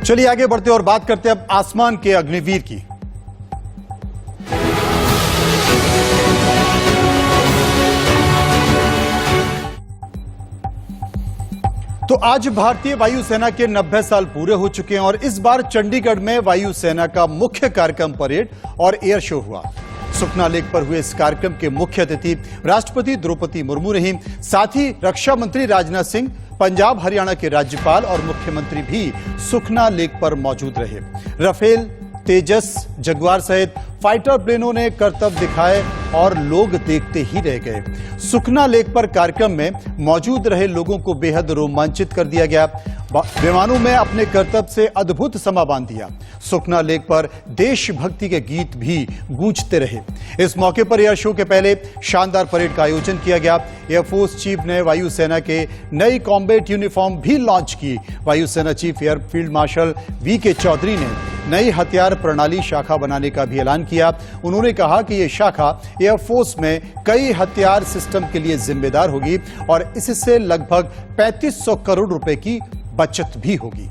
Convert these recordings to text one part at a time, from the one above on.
चलिए आगे बढ़ते और बात करते हैं अब आसमान के अग्निवीर की। तो आज भारतीय वायुसेना के 90 साल पूरे हो चुके हैं और इस बार चंडीगढ़ में वायुसेना का मुख्य कार्यक्रम परेड और एयर शो हुआ। सुखना लेक पर हुए इस कार्यक्रम के मुख्य अतिथि राष्ट्रपति द्रौपदी मुर्मू रही। साथ ही रक्षा मंत्री राजनाथ सिंह, पंजाब हरियाणा के राज्यपाल और मुख्यमंत्री भी सुखना लेक पर मौजूद रहे। राफेल, तेजस, जगुआर सहित फाइटर प्लेनों ने करतब दिखाए और लोग देखते ही रह गए। सुखना लेक पर कार्यक्रम में मौजूद रहे लोगों को बेहद रोमांचित कर दिया गया। विमानों में अपने करतब से अद्भुत समा बांध दिया। सुखना लेक पर देशभक्ति के गीत भी गूंजते रहे। इस मौके पर एयर शो के पहले शानदार परेड का आयोजन किया गया। एयरफोर्स चीफ ने वायुसेना के नई कॉम्बैट यूनिफॉर्म भी लॉन्च की। वायुसेना chief air field marshal V K. Chaudhary ने नई हथियार प्रणाली शाखा बनाने का भी ऐलान किया। उन्होंने कहा कि यह शाखा एयरफोर्स में कई हथियार सिस्टम के लिए जिम्मेदार होगी और इससे लगभग 3500 करोड़ रुपए की बचत भी होगी।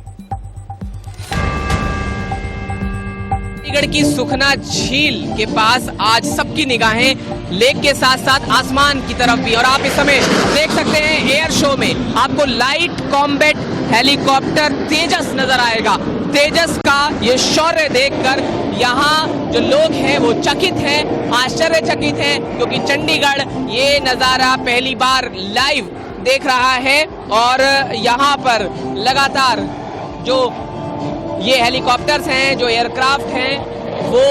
चंडीगढ़ की सुखना झील के पास आज सबकी निगाहें लेक के साथ साथ आसमान की तरफ भी, और आप इस समय देख सकते हैं एयर शो में आपको लाइट कॉम्बैट हेलीकॉप्टर तेजस नजर आएगा। तेजस का ये शौर्य देखकर यहाँ जो लोग हैं वो चकित हैं, आश्चर्यचकित हैं, क्योंकि चंडीगढ़ ये नजारा पहली बार लाइव देख रहा है। और यहाँ पर लगातार जो ये हेलीकॉप्टर्स हैं, जो एयरक्राफ्ट हैं, वो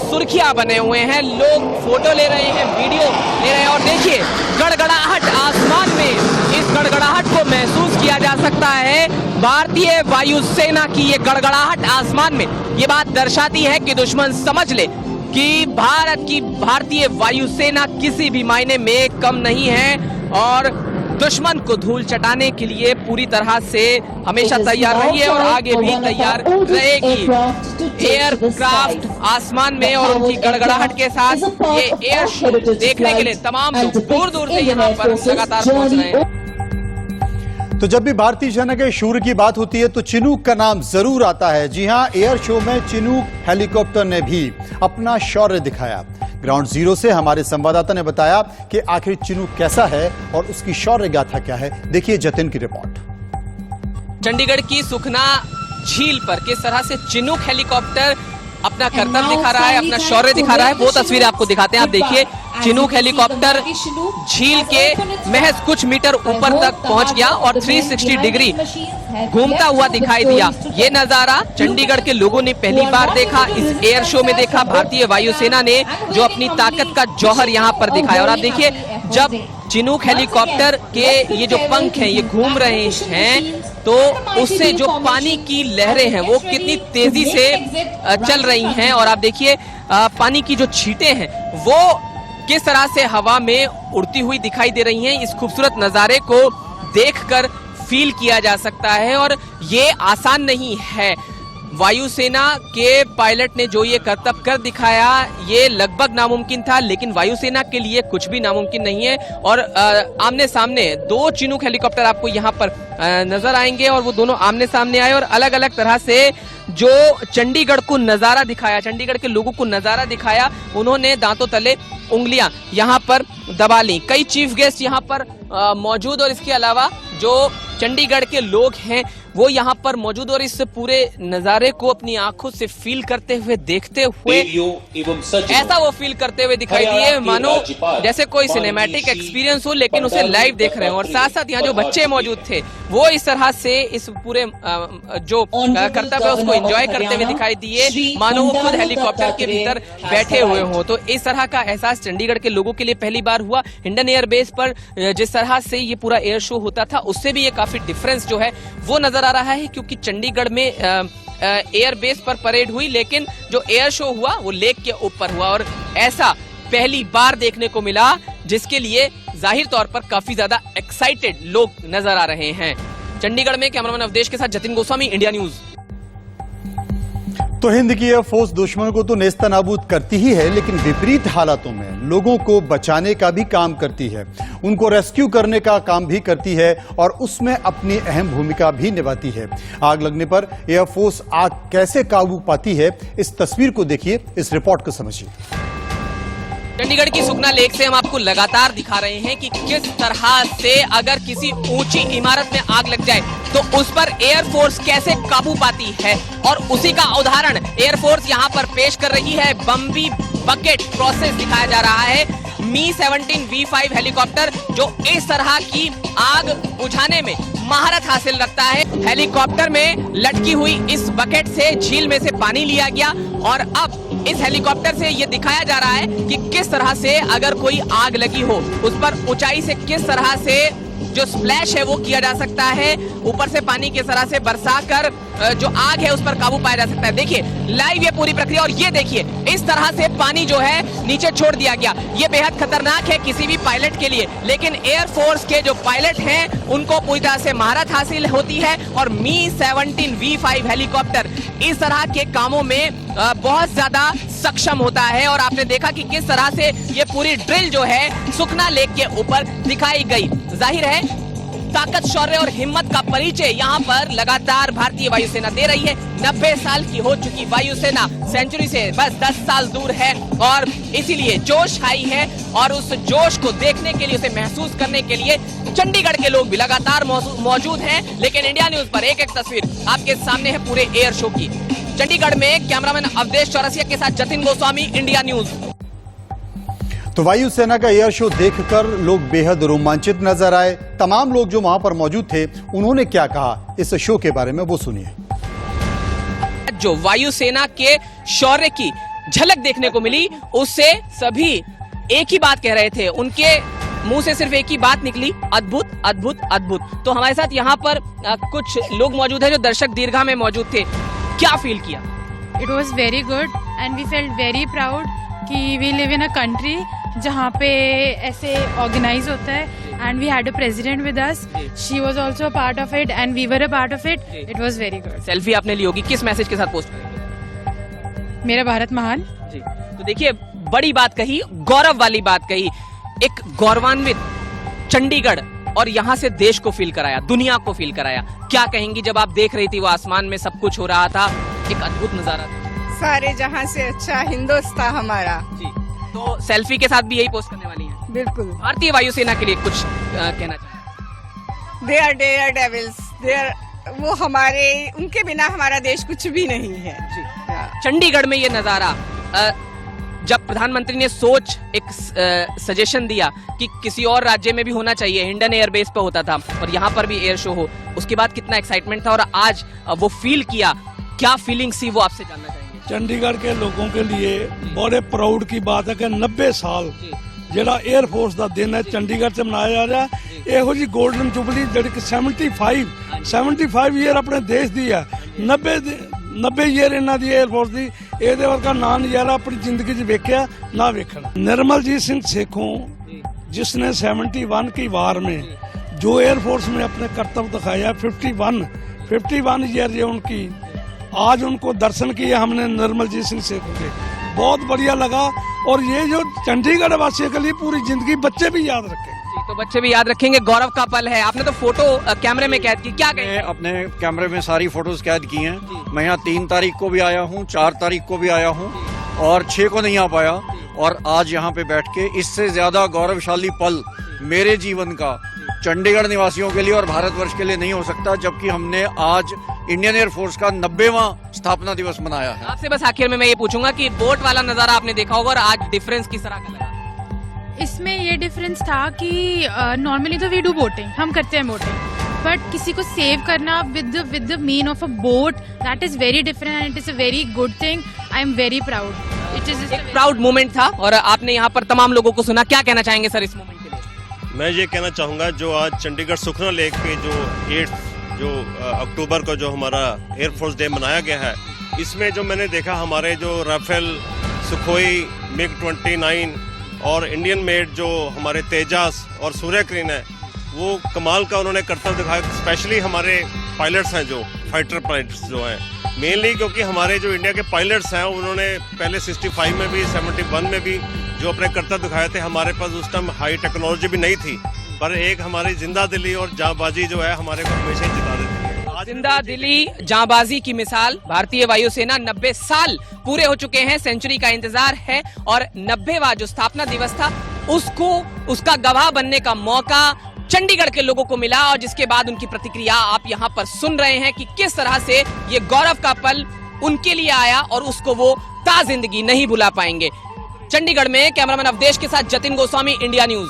सुर्खियां बने हुए हैं। लोग फोटो ले रहे हैं, वीडियो ले रहे हैं और देखिए गड़गड़ाहट आसमान में, इस गड़गड़ाहट को महसूस किया जा सकता है। भारतीय वायुसेना की ये गड़गड़ाहट आसमान में ये बात दर्शाती है कि दुश्मन समझ ले कि भारत की भारतीय वायुसेना किसी भी मायने में कम नहीं है और दुश्मन को धूल चटाने के लिए पूरी तरह से हमेशा तैयार रही है और आगे भी तैयार रहेगी। एयरक्राफ्ट आसमान में और उनकी गड़गड़ाहट के साथ ये एयर शो देखने के लिए तमाम लोग दूर दूर से यहाँ पर लगातार पहुंच रहे हैं। तो जब भी भारतीय सेना के शूर की बात होती है तो चिनूक का नाम जरूर आता है। जी हां, एयर शो में चिनूक हेलीकॉप्टर ने भी अपना शौर्य दिखाया। ग्राउंड जीरो से हमारे संवाददाता ने बताया कि आखिर चिनूक कैसा है और उसकी शौर्य गाथा क्या है। देखिए जतिन की रिपोर्ट। चंडीगढ़ की सुखना झील पर किस तरह से चिनूक हेलीकॉप्टर अपना करतब दिखा रहा है, अपना शौर्य दिखा रहा है, वो तस्वीरें आपको दिखाते हैं। आप देखिए चिनूक हेलीकॉप्टर झील के महज कुछ मीटर ऊपर तक पहुंच गया और 360 डिग्री घूमता हुआ दिखाई दिया। ये नजारा चंडीगढ़ के लोगों ने पहली बार देखा, इस एयर शो में देखा। भारतीय वायुसेना ने जो अपनी ताकत का जौहर यहाँ पर दिखाया। और आप देखिए जब चिनूक हेलीकॉप्टर के ये जो पंख हैं ये घूम रहे हैं तो उससे जो पानी की लहरें हैं वो कितनी तेजी से चल रही हैं। और आप देखिए पानी की जो छींटें हैं वो किस तरह से हवा में उड़ती हुई दिखाई दे रही हैं। इस खूबसूरत नजारे को देखकर फील किया जा सकता है और ये आसान नहीं है। वायुसेना के पायलट ने जो ये करतब कर दिखाया ये लगभग नामुमकिन था, लेकिन वायुसेना के लिए कुछ भी नामुमकिन नहीं है। और आमने सामने दो चिनूक हेलीकॉप्टर आपको यहाँ पर नजर आएंगे और वो दोनों आमने सामने आए और अलग अलग तरह से जो चंडीगढ़ को नजारा दिखाया, चंडीगढ़ के लोगों को नजारा दिखाया। उन्होंने दांतों तले उंगलियां यहाँ पर दबा ली। कई चीफ गेस्ट यहाँ पर मौजूद और इसके अलावा जो चंडीगढ़ के लोग हैं वो यहाँ पर मौजूद और इस पूरे नजारे को अपनी आंखों से फील करते हुए, देखते हुए ऐसा वो फील करते हुए दिखाई दिए मानो जैसे कोई सिनेमैटिक एक्सपीरियंस हो, लेकिन उसे लाइव देख रहे हो। और साथ साथ यहाँ जो बच्चे मौजूद थे वो इस तरह से इस पूरे जो करतब है उसको एंजॉय करते हुए दिखाई दिए मानो वो खुद हेलीकॉप्टर के भीतर बैठे हुए हो। तो इस तरह का एहसास चंडीगढ़ के लोगों के लिए पहली बार हुआ। हिंडन एयरबेस पर जिस तरह से ये पूरा एयर शो होता था उससे भी ये काफी डिफरेंस जो है वो नजर आ रहा है, क्योंकि चंडीगढ़ में एयरबेस पर परेड हुई लेकिन जो एयर शो हुआ वो लेक के ऊपर हुआ और ऐसा पहली बार देखने को मिला जिसके लिए जाहिर तौर पर काफी ज्यादा एक्साइटेड लोग नजर आ रहे हैं। चंडीगढ़ में कैमरामैन अवधेश के साथ जतिन गोस्वामी, इंडिया न्यूज। तो हिंद की यह फोर्स दुश्मन को तो नेस्तनाबूद करती ही है, लेकिन विपरीत हालातों में लोगों को बचाने का भी काम करती है, उनको रेस्क्यू करने का काम भी करती है और उसमें अपनी अहम भूमिका भी निभाती है। आग लगने पर एयरफोर्स आग कैसे काबू पाती है, इस तस्वीर को देखिए, इस रिपोर्ट को समझिए। चंडीगढ़ की सुखना लेक से हम आपको लगातार दिखा रहे हैं कि किस तरह से अगर किसी ऊंची इमारत में आग लग जाए तो उस पर एयरफोर्स कैसे काबू पाती है, और उसी का उदाहरण एयरफोर्स यहां पर पेश कर रही है। बम्बी बकेट प्रोसेस दिखाया जा रहा है। मी-17 V5 हेलीकॉप्टर जो इस तरह की आग बुझाने में महारत हासिल रखता है। हेलीकॉप्टर में लटकी हुई इस बकेट से झील में से पानी लिया गया और अब इस हेलीकॉप्टर से ये दिखाया जा रहा है कि किस तरह से अगर कोई आग लगी हो उस पर ऊंचाई से किस तरह से जो स्प्लैश है वो किया जा सकता है, ऊपर से पानी किस तरह से बरसाकर जो आग है उस पर काबू पाया जा सकता है। देखिए लाइव ये पूरी प्रक्रिया, और ये देखिए इस तरह से पानी जो है नीचे छोड़ दिया गया। ये बेहद खतरनाक है किसी भी पायलट के लिए, लेकिन एयरफोर्स के जो पायलट हैं उनको पूरी तरह से महारत हासिल होती है और मी-17 V5 हेलीकॉप्टर इस तरह के कामों में बहुत ज्यादा सक्षम होता है। और आपने देखा कि किस तरह से ये पूरी ड्रिल जो है सुखना लेक के ऊपर दिखाई गई। जाहिर है ताकत, शौर्य और हिम्मत का परिचय यहाँ पर लगातार भारतीय वायुसेना दे रही है। 90 साल की हो चुकी वायुसेना सेंचुरी से बस 10 साल दूर है और इसीलिए जोश आई है, और उस जोश को देखने के लिए, उसे महसूस करने के लिए चंडीगढ़ के लोग भी लगातार मौजूद हैं। लेकिन इंडिया न्यूज पर एक एक तस्वीर आपके सामने है पूरे एयर शो की। चंडीगढ़ में कैमरामैन अवधेश चौरसिया के साथ जतिन गोस्वामी, इंडिया न्यूज। तो वायुसेना का एयर शो देखकर लोग बेहद रोमांचित नजर आए। तमाम लोग जो वहां पर मौजूद थे उन्होंने क्या कहा इस शो के बारे में, वो सुनिए। जो वायुसेना के शौर्य की झलक देखने को मिली उससे सभी एक ही बात कह रहे थे, उनके मुंह से सिर्फ एक ही बात निकली, अद्भुत अद्भुत अद्भुत। तो हमारे साथ यहाँ पर कुछ लोग मौजूद हैं जो दर्शक दीर्घा में मौजूद थे। क्या फील किया? It was very good and we felt very proud कि we live in a country जहाँ पे ऐसे ऑर्गेनाइज होता है and we had a president with us, she was also a part of it and we were a part of it. It was very good. Selfie आपने ली होगी, किस message के साथ पोस्ट करेंगे? मेरा भारत महान जी। तो देखिए बड़ी बात कही, गौरव वाली बात कही, एक गौरवान्वित चंडीगढ़, और यहाँ से देश को फील कराया, दुनिया को फील कराया। क्या कहेंगी जब आप देख रही थी वो आसमान में सब कुछ हो रहा था, एक अद्भुत नजारा था? सारे जहां से अच्छा हिंदुस्तान हमारा जी। तो सेल्फी के साथ भी यही पोस्ट करने वाली हैं? बिल्कुल। भारतीय वायुसेना के लिए कुछ कहना चाहें? They are daredevils, they are, वो हमारे, उनके बिना हमारा देश कुछ भी नहीं है जी। चंडीगढ़ में ये नजारा, जब प्रधानमंत्री ने सोच एक सजेशन दिया कि किसी और राज्य में भी होना चाहिए, हिंडन एयरबेस पे होता था और यहाँ पर भी एयर शो हो, उसके बाद कितना एक्साइटमेंट था और आज वो फील किया, क्या फीलिंग्स थी वो आपसे जानना चाहेंगे। चंडीगढ़ के लोगों के लिए बड़े प्राउड की बात है कि 90 साल ਜਿਹੜਾ 에ਅਰ ਫੋਰਸ ਦਾ ਦਿਨ ਹੈ ਚੰਡੀਗੜ੍ਹ 'ਚ ਮਨਾਇਆ ਜਾ ਰਿਹਾ। ਇਹੋ ਜੀ 골ਡਨ ਜੁਬਲੀ ਜਿਹੜੀ ਕਿ 75 ਈਅਰ ਆਪਣੇ ਦੇਸ਼ ਦੀ ਹੈ, 90 ਈਅਰ ਇਹਨਾਂ ਦੀ 에ਅਰ ਫੋਰਸ ਦੀ, ਇਹਦੇ ਵਰਗਾ ਨਾਂ ਨਜ਼ਾਰਾ ਆਪਣੀ ਜ਼ਿੰਦਗੀ 'ਚ ਵੇਖਿਆ ਨਾ ਵੇਖਣਾ। निर्मलजीत सिंह सेखों जिसने 71 की वार में जो एयर फोर्स में अपने कर्तव्य दिखाया, 51 ईयर ये उनकी, आज उनको दर्शन किए हमने निर्मलजीत सिंह सेखों के, बहुत बढ़िया लगा। और ये जो चंडीगढ़ वासियों के लिए पूरी जिंदगी बच्चे भी याद रखें। तो बच्चे भी याद रखेंगे, गौरव का पल है। आपने तो फोटो कैमरे में कैद की, क्या कहें? अपने कैमरे में सारी फोटोज कैद की हैं। मैं यहाँ 3 तारीख को भी आया हूँ, 4 तारीख को भी आया हूँ और 6 को नहीं आ पाया, और आज यहाँ पे बैठ के इससे ज्यादा गौरवशाली पल मेरे जीवन का चंडीगढ़ निवासियों के लिए और भारतवर्ष के लिए नहीं हो सकता, जबकि हमने आज इंडियन एयर फोर्स का 90वां स्थापना दिवस मनाया है। आपसे बस आखिर में मैं ये पूछूंगा कि बोट वाला नजारा आपने देखा होगा और आज डिफरेंस किस तरह का लगा? इसमें ये डिफरेंस था कि नॉर्मली तो वी डू बोटिंग, हम करते हैं बोटिंग, बट किसी को सेव करना with the mean of a boat, that is very different and it is a very good thing. I am very proud. It is एक प्राउड मोमेंट था और आपने यहाँ पर तमाम लोगों को सुना, क्या कहना चाहेंगे सर इस मोमेंट के लिए? मैं ये कहना चाहूँगा, जो आज चंडीगढ़ सुखना लेक पे जो 8 अक्टूबर को जो हमारा एयरफोर्स डे मनाया गया है, इसमें जो मैंने देखा हमारे जो राफेल, सुखोई, MiG-29 और इंडियन मेड जो हमारे तेजास और सूर्य क्रेन है, वो कमाल का उन्होंने कर्तव्य दिखाया। स्पेशली हमारे पायलट्स हैं जो फाइटर पायलट्स जो हैं, मेनली क्योंकि हमारे जो इंडिया के पायलट्स हैं उन्होंने पहले 65 में भी 71 में भी जो अपने कर्तव्य दिखाए थे। हमारे पास उस टाइम हाई टेक्नोलॉजी भी नहीं थी, पर एक हमारी जिंदा दिली और जांबाजी जो है हमारे को हमेशा ही जिता देती है। जिंदा दिली जांबाजी की मिसाल भारतीय वायुसेना 90 साल पूरे हो चुके हैं, सेंचुरी का इंतजार है और 90वां जो स्थापना दिवस था उसका गवाह बनने का मौका चंडीगढ़ के लोगों को मिला और जिसके बाद उनकी प्रतिक्रिया आप यहां पर सुन रहे हैं कि किस तरह से ये गौरव का पल उनके लिए आया और उसको वो ताजिंदगी नहीं भुला पाएंगे। चंडीगढ़ में कैमरामैन अवधेश के साथ जतिन गोस्वामी, इंडिया न्यूज।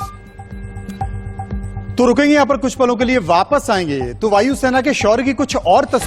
तो रुकेंगे यहां पर कुछ पलों के लिए, वापस आएंगे तो वायुसेना के शौर्य की कुछ और तस्वीरें